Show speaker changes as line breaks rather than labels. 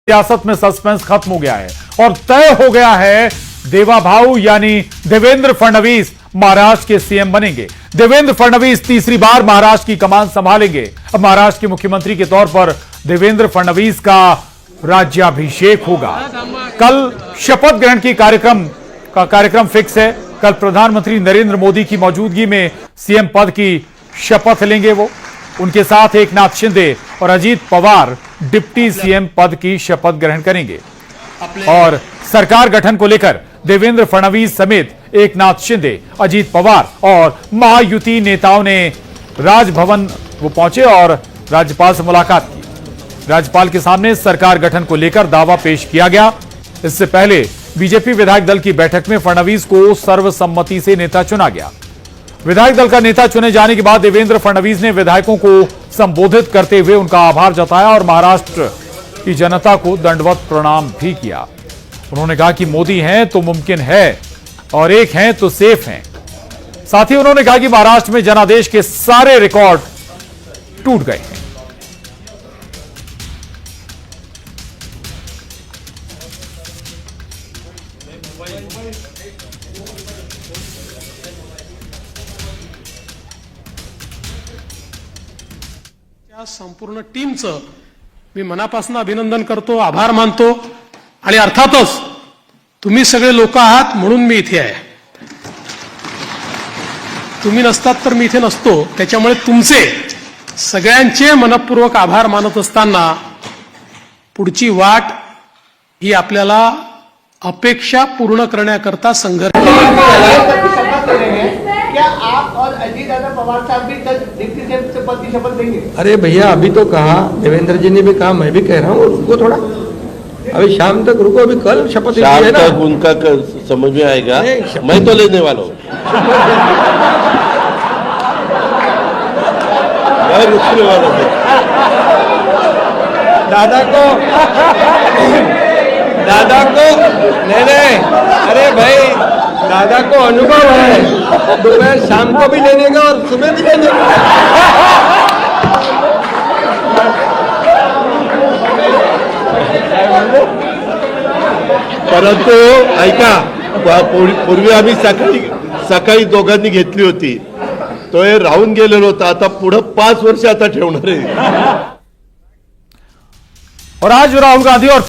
सियासत में सस्पेंस खत्म हो गया है और तय हो गया है देवा भाऊ यानी देवेंद्र फडणवीस महाराष्ट्र के सीएम बनेंगे। देवेंद्र फडणवीस तीसरी बार महाराष्ट्र की कमान संभालेंगे। अब महाराष्ट्र के मुख्यमंत्री के तौर पर देवेंद्र फडणवीस का राज्याभिषेक होगा। कल शपथ ग्रहण की कार्यक्रम फिक्स है। कल प्रधानमंत्री नरेंद्र मोदी की मौजूदगी में सीएम पद की शपथ लेंगे वो। उनके साथ एकनाथ शिंदे और अजीत पवार डिप्टी सीएम पद की शपथ ग्रहण करेंगे और सरकार गठन को लेकर देवेंद्र फडणवीस समेत एकनाथ शिंदे, अजीत पवार और महायुति नेताओं ने राजभवन वो पहुंचे और राज्यपाल से मुलाकात की। राज्यपाल के सामने सरकार गठन को लेकर दावा पेश किया गया। इससे पहले बीजेपी विधायक दल की बैठक में फडणवीस को सर्वसम्मति से नेता चुना गया। विधायक दल का नेता चुने जाने के बाद देवेंद्र फडणवीस ने विधायकों को संबोधित करते हुए उनका आभार जताया और महाराष्ट्र की जनता को दंडवत प्रणाम भी किया। उन्होंने कहा कि मोदी हैं तो मुमकिन है और एक हैं तो सेफ हैं। साथ ही उन्होंने कहा कि महाराष्ट्र में जनादेश के सारे रिकॉर्ड टूट गए हैं।
संपूर्ण टीमचं मी मनापासून अभिनंदन करतो, आभार मानतो आणि अर्थातच तुम्ही सगळे लोक आहात म्हणून मी इथे आहे। तुम्ही नसतात तर मी इथे नसतो। त्याच्यामुळे तुमचे सगळ्यांचे मनपूर्वक आभार मानत असताना पुढची वाट ही आपल्याला अपेक्षा पूर्ण करण्याकरता संघर्ष।
क्या आप और अजीत पवार साहब भी कल डिप्टी सीएम पद की शपथ लेंगे?
अरे भैया अभी तो कहा, देवेंद्र जी ने भी कहा, मैं भी कह रहा हूँ रुको थोड़ा, अभी शाम तक रुको, अभी कल शपथ
शाम
है ना।
तक उनका समझ में आएगा। मैं तो लेने वाला हूँ। मैं रुकने वाला हूँ।
दादा को नहीं, अरे भाई दादा को अनुभव है, दोपहर शाम को भी लेने का और सुबह भी लेने का।
परंतु ऐका, पूर्वी आम्ही सकाळी दोघांनी घेतली होती, तो हे राहून गेलेलो होता। आता पुढे 5 वर्ष आता ठेवणार आहे।
और आज राहुल गांधी और